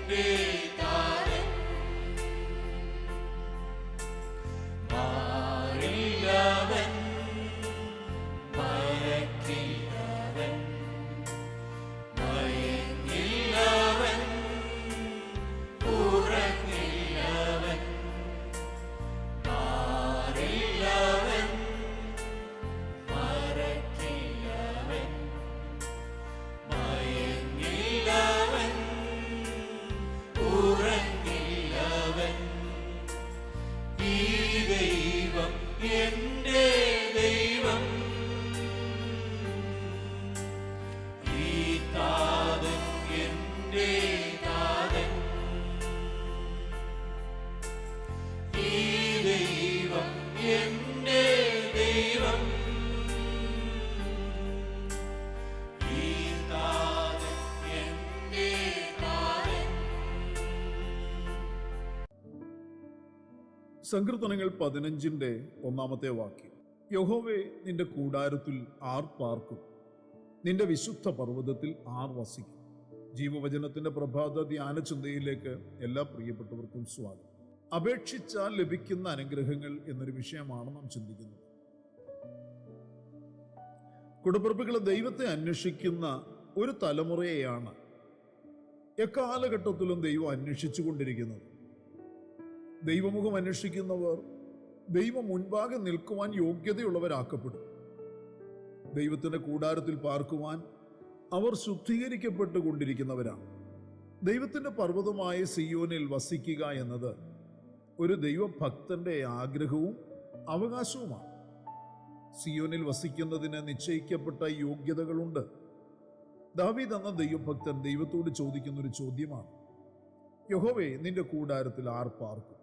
Be സങ്കീർത്തനങ്ങൾ 15 ഒന്നാമത്തെ വാക്യം. യഹോവേ, നിന്റെ കൂടാരത്തിൽ ആർ പാർക്കും? നിന്റെ വിശുദ്ധ പർവ്വതത്തിൽ ആർ വസിക്കും? ജീവവചനത്തിന്റെ പ്രഭാത ധ്യാന ചിന്തയിലേക്ക് എല്ലാ പ്രിയപ്പെട്ടവർക്കും സ്വാഗതം. അപേക്ഷിച്ചാൽ ലഭിക്കുന്ന അനുഗ്രഹങ്ങൾ എന്നൊരു വിഷയമാണ് നാം ചിന്തിക്കുന്നത്. കുടുംബികളെ, ദൈവത്തെ അന്വേഷിക്കുന്ന ഒരു തലമുറയെയാണ് എക്കാലഘട്ടത്തിലും ദൈവം അന്വേഷിച്ചു കൊണ്ടിരിക്കുന്നത്. ദൈവമുഖം അന്വേഷിക്കുന്നവർ ദൈവം മുൻപാകെ നിൽക്കുവാൻ യോഗ്യതയുള്ളവരാക്കപ്പെടും. ദൈവത്തിന്റെ കൂടാരത്തിൽ പാർക്കുവാൻ അവർ ശുദ്ധീകരിക്കപ്പെട്ടുകൊണ്ടിരിക്കുന്നവരാണ്. ദൈവത്തിന്റെ പർവ്വതമായ സിയോനിൽ വസിക്കുക എന്നത് ഒരു ദൈവഭക്തന്റെ ആഗ്രഹവും അവകാശവുമാണ്. സിയോനിൽ വസിക്കുന്നതിന് നിശ്ചയിക്കപ്പെട്ട യോഗ്യതകളുണ്ട്. ദാവീദ് എന്ന ദൈവഭക്തൻ ദൈവത്തോട് ചോദിക്കുന്ന ഒരു ചോദ്യമാണ്: യഹോവേ, നിന്റെ കൂടാരത്തിൽ ആർ പാർക്കും?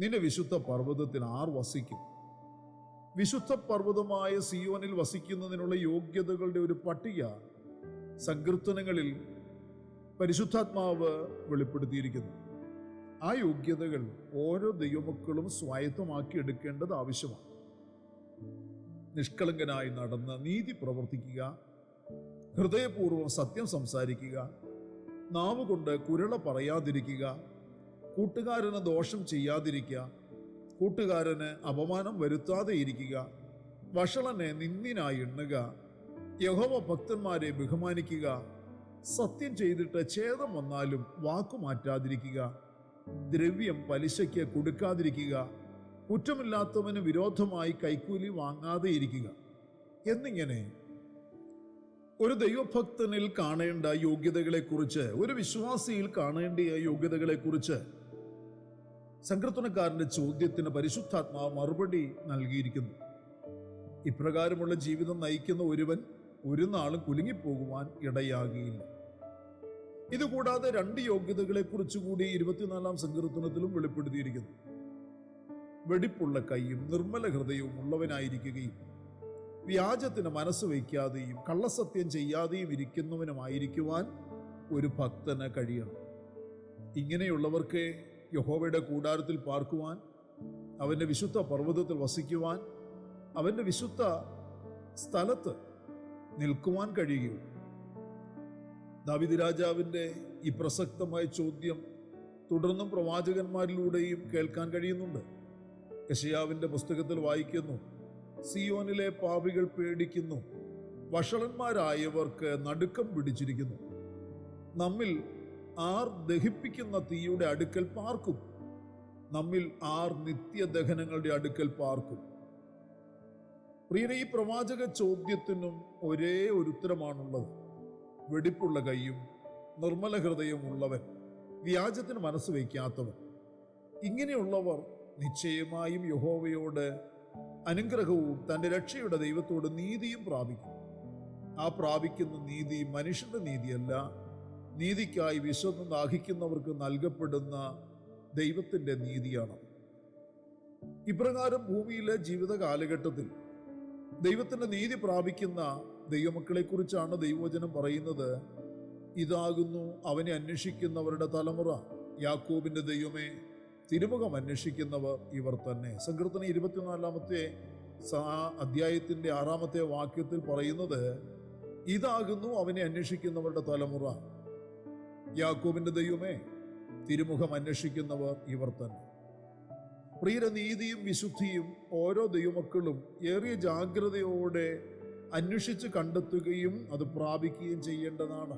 നിന്റെ വിശുദ്ധ പർവ്വതത്തിൽ ആർ വസിക്കും? വിശുദ്ധ പർവ്വതമായ സിയോനിൽ വസിക്കുന്നതിനുള്ള യോഗ്യതകളുടെ ഒരു പട്ടിക സങ്കീർത്തനങ്ങളിൽ പരിശുദ്ധാത്മാവ് വെളിപ്പെടുത്തിയിരിക്കുന്നു. ആ യോഗ്യതകൾ ഓരോ ദൈവമക്കളും സ്വായത്തമാക്കി എടുക്കേണ്ടത് ആവശ്യമാണ്. നിഷ്കളങ്കനായി നടന്ന് നീതി പ്രവർത്തിക്കുക, ഹൃദയപൂർവ്വം സത്യം സംസാരിക്കുക, നാവുകൊണ്ട് കുരള പറയാതിരിക്കുക, കൂട്ടുകാരന് ദോഷം ചെയ്യാതിരിക്കുക, കൂട്ടുകാരന് അപമാനം വരുത്താതെ ഇരിക്കുക, വഷളനെ നിന്ദിനായി എണ്ണുക, യഹോവ ഭക്തന്മാരെ ബഹുമാനിക്കുക, സത്യം ചെയ്തിട്ട് ഛേദം വന്നാലും വാക്കുമാറ്റാതിരിക്കുക, ദ്രവ്യം പലിശയ്ക്ക് കൊടുക്കാതിരിക്കുക, കുറ്റമില്ലാത്തവന് വിരോധമായി കൈക്കൂലി വാങ്ങാതെ ഇരിക്കുക എന്നിങ്ങനെ ഒരു ദൈവഭക്തനിൽ കാണേണ്ട യോഗ്യതകളെക്കുറിച്ച്, ഒരു വിശ്വാസിയിൽ കാണേണ്ട യോഗ്യതകളെക്കുറിച്ച് സങ്കീർത്തനക്കാരന്റെ ചോദ്യത്തിന് പരിശുദ്ധാത്മാവ് മറുപടി നൽകിയിരിക്കുന്നു. ഇപ്രകാരമുള്ള ജീവിതം നയിക്കുന്ന ഒരുവൻ ഒരു നാളും കുലുങ്ങിപ്പോകുവാൻ ഇടയാകിയില്ല. ഇതുകൂടാതെ 2 യോഗ്യതകളെക്കുറിച്ച് കൂടി 24 സങ്കീർത്തനത്തിലും വെളിപ്പെടുത്തിയിരിക്കുന്നു. വെടിപ്പുള്ള കൈയും നിർമ്മല ഹൃദയവും ഉള്ളവനായിരിക്കുകയും വ്യാജത്തിന് മനസ്സ് വയ്ക്കാതെയും കള്ളസത്യം ചെയ്യാതെയും ഇരിക്കുന്നവനുമായിരിക്കുവാൻ ഒരു ഭക്തന് കഴിയണം. ഇങ്ങനെയുള്ളവർക്ക് യഹോവയുടെ കൂടാരത്തിൽ പാർക്കുവാൻ, അവന്റെ വിശുദ്ധ പർവ്വതത്തിൽ വസിക്കുവാൻ, അവന്റെ വിശുദ്ധ സ്ഥലത്ത് നിൽക്കുവാൻ കഴിയുകയുള്ളൂ. ദാവീദ് രാജാവിന്റെ ഈ പ്രസക്തമായ ചോദ്യം തുടർന്നും പ്രവാചകന്മാരിലൂടെയും കേൾക്കാൻ കഴിയുന്നുണ്ട്. യെശയ്യാവിന്റെ പുസ്തകത്തിൽ വായിക്കുന്നു: സിയോനിലെ പാപികൾ പേടിക്കുന്നു, വഷളന്മാരായവർക്ക് നടുക്കം പിടിച്ചിരിക്കുന്നു. നമ്മിൽ ആർ ദഹിപ്പിക്കുന്ന തീയുടെ അടുക്കൽ പാർക്കും? നമ്മിൽ ആർ നിത്യദഹനങ്ങളുടെ അടുക്കൽ പാർക്കും? പ്രിയരെ, ഈ പ്രവാചക ചോദ്യത്തിനും ഒരേ ഒരു ഉത്തരമാണുള്ളത്: വെടിപ്പുള്ള കൈയും നിർമ്മല ഹൃദയവും ഉള്ളവൻ, വ്യാജത്തിന് മനസ്സ് വയ്ക്കാത്തവൻ. ഇങ്ങനെയുള്ളവർ നിശ്ചയമായും യഹോവയോട് അനുഗ്രഹവും തൻ്റെ രക്ഷയുടെ ദൈവത്തോട് നീതിയും പ്രാപിക്കും. ആ പ്രാപിക്കുന്ന നീതി മനുഷ്യന്റെ നീതിയല്ല, നീതിക്കായി വിശന്ന് ദാഹിക്കുന്നവർക്ക് നൽകപ്പെടുന്ന ദൈവത്തിൻ്റെ നീതിയാണ്. ഇപ്രകാരം ഭൂമിയിലെ ജീവിത കാലഘട്ടത്തിൽ ദൈവത്തിൻ്റെ നീതി പ്രാപിക്കുന്ന ദൈവമക്കളെക്കുറിച്ചാണ് ദൈവവചനം പറയുന്നത്: ഇതാകുന്നു അവനെ അന്വേഷിക്കുന്നവരുടെ തലമുറ, യാക്കോബിന്റെ ദൈവമേ, തിരുമുഖം അന്വേഷിക്കുന്നവർ ഇവർ തന്നെ. സങ്കീർത്തനം 24 അധ്യായത്തിന്റെ 6 വാക്യത്തിൽ പറയുന്നത്: ഇതാകുന്നു അവനെ അന്വേഷിക്കുന്നവരുടെ തലമുറ, യാക്കോബിന്റെ ദൈവമേ, തിരുമുഖം അന്വേഷിക്കുന്നവർ ഇവർ തന്നെ. പ്രിയര, നീതിയും വിശുദ്ധിയും ഓരോ ദൈവമക്കളും ഏറിയ ജാഗ്രതയോടെ അന്വേഷിച്ച് കണ്ടെത്തുകയും അത് പ്രാപിക്കുകയും ചെയ്യേണ്ടതാണ്.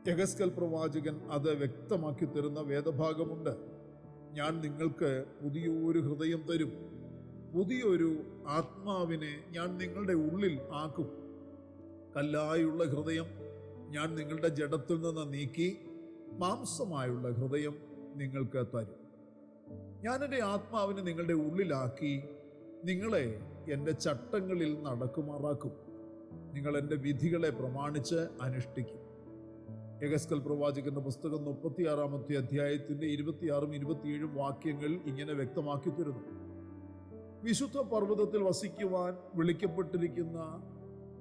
യെഹെസ്കേൽ പ്രവാചകൻ അത് വ്യക്തമാക്കി തരുന്ന വേദഭാഗമുണ്ട്: ഞാൻ നിങ്ങൾക്ക് പുതിയൊരു ഹൃദയം തരും, പുതിയൊരു ആത്മാവിനെ ഞാൻ നിങ്ങളുടെ ഉള്ളിൽ ആക്കും. കല്ലായുള്ള ഹൃദയം ഞാൻ നിങ്ങളുടെ ജഡത്തിൽ നിന്ന് നീക്കി മാംസമായുള്ള ഹൃദയം നിങ്ങൾക്ക് തരും. ഞാൻ എൻ്റെ ആത്മാവിനെ നിങ്ങളുടെ ഉള്ളിലാക്കി നിങ്ങളെ എൻ്റെ ചട്ടങ്ങളിൽ നടക്കുമാറാക്കും. നിങ്ങൾ എൻ്റെ വിധികളെ പ്രമാണിച്ച് അനുഷ്ഠിക്കും. യെഹെസ്കേൽ പ്രവാചകന്റെ പുസ്തകം 36 അധ്യായത്തിന്റെ 26 27 വാക്യങ്ങൾ ഇങ്ങനെ വ്യക്തമാക്കി തരുന്നു: വിശുദ്ധ പർവ്വതത്തിൽ വസിക്കുവാൻ വിളിക്കപ്പെട്ടിരിക്കുന്ന,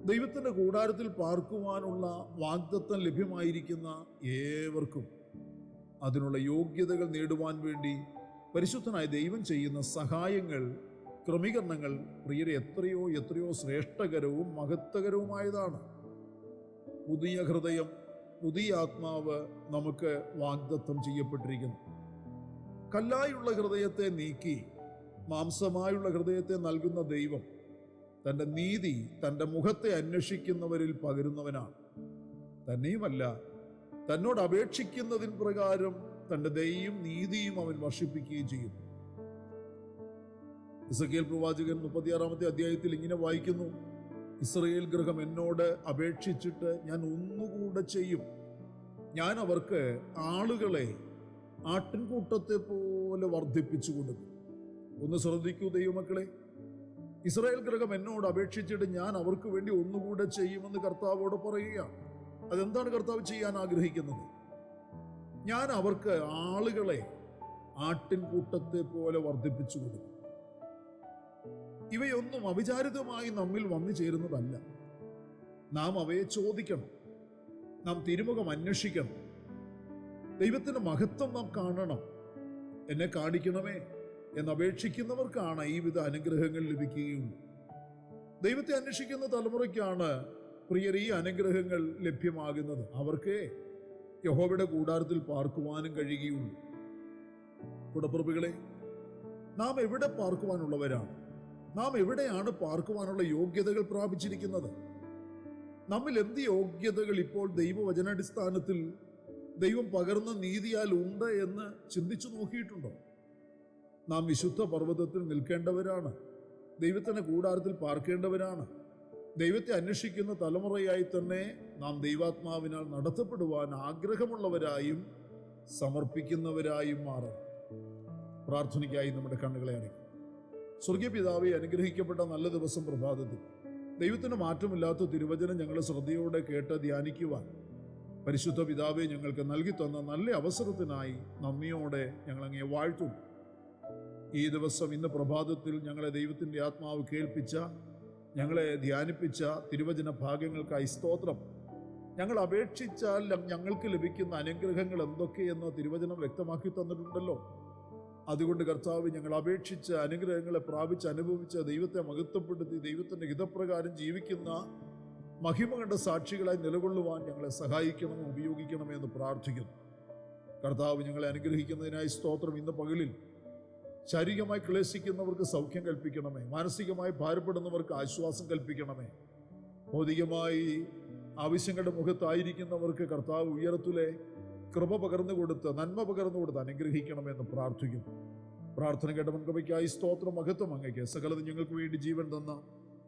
ദൈവത്തിന്റെ കൂടാരത്തിൽ പാർക്കുവാനുള്ള വാഗ്ദത്തം ലഭ്യമായിരിക്കുന്ന ഏവർക്കും അതിനുള്ള യോഗ്യതകൾ നേടുവാൻ വേണ്ടി പരിശുദ്ധനായ ദൈവം ചെയ്യുന്ന സഹായങ്ങൾ, ക്രമീകരണങ്ങൾ പ്രിയരെ എത്രയോ എത്രയോ ശ്രേഷ്ഠകരവും മഹത്വകരവുമായതാണ്. പുതിയ ഹൃദയം, പുതിയ ആത്മാവ് നമുക്ക് വാഗ്ദത്തം ചെയ്യപ്പെട്ടിരിക്കുന്നു. കല്ലായുള്ള ഹൃദയത്തെ നീക്കി മാംസമായുള്ള ഹൃദയത്തെ നൽകുന്ന ദൈവം തൻ്റെ നീതി തൻ്റെ മുഖത്തെ അന്വേഷിക്കുന്നവരിൽ പകരുന്നവനാണ്. തന്നെയുമല്ല, തന്നോട് അപേക്ഷിക്കുന്നതിൻ പ്രകാരം തൻ്റെ ദയയും നീതിയും അവൻ വർഷിപ്പിക്കുകയും ചെയ്യുന്നു. എസെക്കിയേൽ പ്രവാചകൻ 36-ാമത്തെ അധ്യായത്തിൽ ഇങ്ങനെ വായിക്കുന്നു: ഇസ്രായേൽ ഗൃഹം എന്നോട് അപേക്ഷിച്ചിട്ട് ഞാൻ ഒന്നുകൂടെ ചെയ്യും, ഞാൻ അവർക്ക് ആളുകളെ ആട്ടിൻകൂട്ടത്തെ പോലെ വർദ്ധിപ്പിച്ചു കൊടുക്കും. ഒന്ന് ശ്രദ്ധിക്കൂ ദൈവമക്കളെ, ഇസ്രായേൽ ഗൃഹം എന്നോട് അപേക്ഷിച്ചിട്ട് ഞാൻ അവർക്ക് വേണ്ടി ഒന്നുകൂടെ ചെയ്യുമെന്ന് കർത്താവോട് പറയുകയാണ്. അതെന്താണ് കർത്താവ് ചെയ്യാൻ ആഗ്രഹിക്കുന്നത്? ഞാൻ അവർക്ക് ആളുകളെ ആട്ടിൻകൂട്ടത്തെ പോലെ വർദ്ധിപ്പിച്ചു കൊടുക്കും. ഇവയൊന്നും അവിചാരിതമായി നമ്മിൽ വന്നു ചേരുന്നതല്ല. നാം അവയെ ചോദിക്കണം, നാം തിരുമുഖം അന്വേഷിക്കണം, ദൈവത്തിന്റെ മഹത്വം നാം കാണണം. എന്നെ കാണിക്കണമേ എന്നപേക്ഷിക്കുന്നവർക്കാണ് ഈ വിധ അനുഗ്രഹങ്ങൾ ലഭിക്കുകയുള്ളൂ. ദൈവത്തെ അന്വേഷിക്കുന്ന തലമുറയ്ക്കാണ് പ്രിയർ ഈ അനുഗ്രഹങ്ങൾ ലഭ്യമാകുന്നത്. അവർക്ക് യഹോവയുടെ കൂടാരത്തിൽ പാർക്കുവാനും കഴിയുകയുള്ളൂ. കുടപ്രഭുകളെ, നാം എവിടെ പാർക്കുവാനുള്ളവരാണ്? നാം എവിടെയാണ് പാർക്കുവാനുള്ള യോഗ്യതകൾ പ്രാപിച്ചിരിക്കുന്നത്? നമ്മിൽ എന്ത് യോഗ്യതകൾ ഇപ്പോൾ ദൈവവചനാടിസ്ഥാനത്തിൽ ദൈവം പകർന്ന നീതിയാൽ ഉണ്ട് എന്ന് ചിന്തിച്ചു നോക്കിയിട്ടുണ്ടോ? നാം വിശുദ്ധ പർവ്വതത്തിൽ നിൽക്കേണ്ടവരാണ്. ദൈവത്തിന്റെ കൂടാരത്തിൽ പാർക്കേണ്ടവരാണ്. ദൈവത്തെ അന്വേഷിക്കുന്ന തലമുറയായി തന്നെ നാം ദൈവാത്മാവിനാൽ നടത്തപ്പെടുവാൻ ആഗ്രഹമുള്ളവരായും സമർപ്പിക്കുന്നവരായും മാറണം. പ്രാർത്ഥനയ്ക്കായി നമ്മുടെ കണ്ണുകളെ അടയ്ക്കും. സ്വർഗീയ പിതാവേ, അനുഗ്രഹിക്കപ്പെട്ട നല്ല ദിവസം പ്രഭാതത്തിൽ ദൈവത്തിന് മാറ്റമില്ലാത്ത തിരുവചനം ഞങ്ങളെ ശ്രദ്ധയോടെ കേട്ട് ധ്യാനിക്കുവാൻ പരിശുദ്ധ പിതാവേ ഞങ്ങൾക്ക് നൽകി തന്ന നല്ല അവസരത്തിനായി നന്ദിയോടെ ഞങ്ങൾ അങ്ങയെ വാഴ്ത്തും. ഈ ദിവസം, ഇന്ന് പ്രഭാതത്തിൽ ഞങ്ങളെ ദൈവത്തിൻ്റെ ആത്മാവ് കേൾപ്പിച്ച, ഞങ്ങളെ ധ്യാനിപ്പിച്ച തിരുവചന ഭാഗങ്ങൾക്കായി സ്തോത്രം. ഞങ്ങൾ അപേക്ഷിച്ചാൽ ഞങ്ങൾക്ക് ലഭിക്കുന്ന അനുഗ്രഹങ്ങൾ എന്തൊക്കെയെന്ന് തിരുവചനം വ്യക്തമാക്കി തന്നിട്ടുണ്ടല്ലോ. അതുകൊണ്ട് കർത്താവ്, ഞങ്ങൾ അപേക്ഷിച്ച അനുഗ്രഹങ്ങളെ പ്രാപിച്ച് അനുഭവിച്ച് ദൈവത്തെ മഹത്വപ്പെടുത്തി ദൈവത്തിൻ്റെ ഹിതപ്രകാരം ജീവിക്കുന്ന മഹിമ കണ്ട സാക്ഷികളായി നിലകൊള്ളുവാൻ ഞങ്ങളെ സഹായിക്കണമേ, ഉപയോഗിക്കണമേ എന്ന് പ്രാർത്ഥിക്കുന്നു. കർത്താവ്, ഞങ്ങളെ അനുഗ്രഹിക്കുന്നതിനായി സ്തോത്രം. ഇന്ന് പകലിൽ ശാരീരികമായി ക്ലേശിക്കുന്നവർക്ക് സൗഖ്യം കൽപ്പിക്കണമേ, മാനസികമായി ഭാരപ്പെടുന്നവർക്ക് ആശ്വാസം കൽപ്പിക്കണമേ, ഭൗതികമായി ആവശ്യങ്ങളുടെ മുഖത്തായിരിക്കുന്നവർക്ക് കർത്താവ് ഉയരത്തിലെ കൃപ പകർന്നു കൊടുത്ത്, നന്മ പകർന്നു കൊടുത്ത് അനുഗ്രഹിക്കണമെന്ന് പ്രാർത്ഥിക്കുന്നു. പ്രാർത്ഥന കേട്ടവൻ കൃപയ്ക്കായി സ്തോത്രം, മഹത്വം അങ്ങയ്ക്ക്. സകലതും ഞങ്ങൾക്ക് വേണ്ടി ജീവൻ തന്ന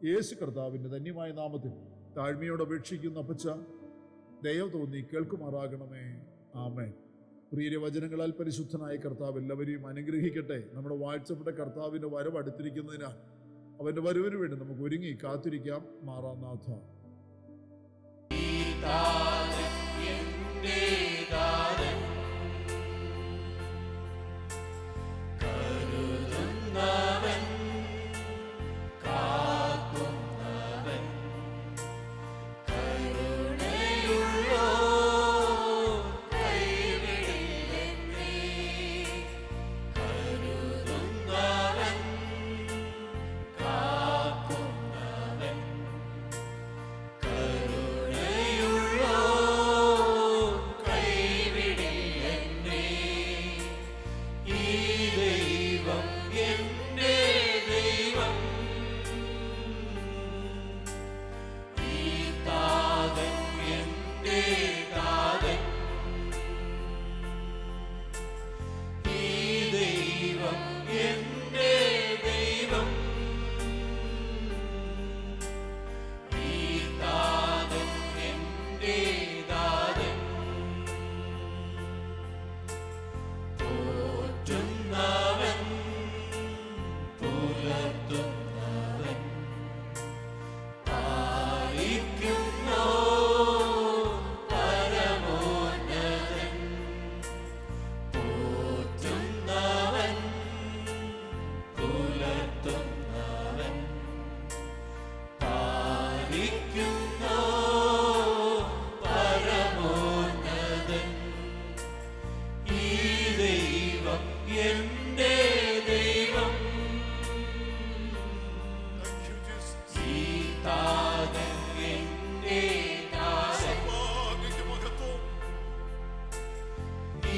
യേശു കർത്താവിൻ്റെ ധന്യമായ നാമത്തിൽ താഴ്മയോട് അപേക്ഷിക്കുന്ന അപ്പച്ച, ദയവ് തോന്നി കേൾക്കുമാറാകണമേ. ആമേൻ. പ്രിയ വചനങ്ങളാൽ പരിശുദ്ധനായ കർത്താവ് എല്ലാവരെയും അനുഗ്രഹിക്കട്ടെ. നമ്മുടെ വാഴ്ചപ്പെട്ട കർത്താവിൻ്റെ വരവ് അടുത്തിരിക്കുന്നതിനാൽ അവൻ്റെ വരവിന് വേണ്ടി നമുക്ക് ഒരുങ്ങി കാത്തിരിക്കാം. മാറാനാഥ. ഈ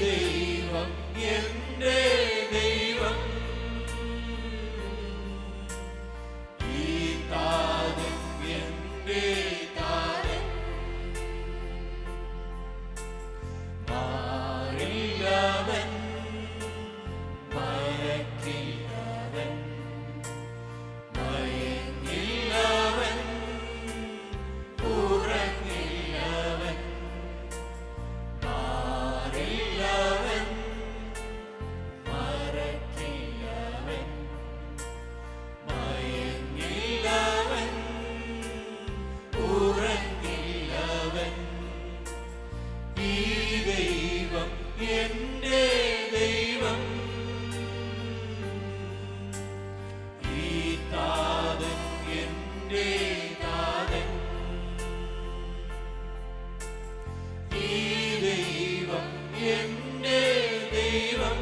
ദൈവം എന്റെ ദൈവം, ഈ താതൻ എന്റെ താതൻ, മാറില്ലവൻ മറക്കില്ലവൻ, മയങ്ങില്ലവൻ ഉറങ്ങില്ലവൻ, മാറില്ലവൻ മറക്കില്ലവൻ, മയങ്ങില്ലവൻ ഉറങ്ങില്ലവൻ, ഈ ദൈവം എന്റെ ദൈവം, ഈ താതൻ എന്റെ താതൻ, ഈ ദൈവം എന്റെ ദൈവം.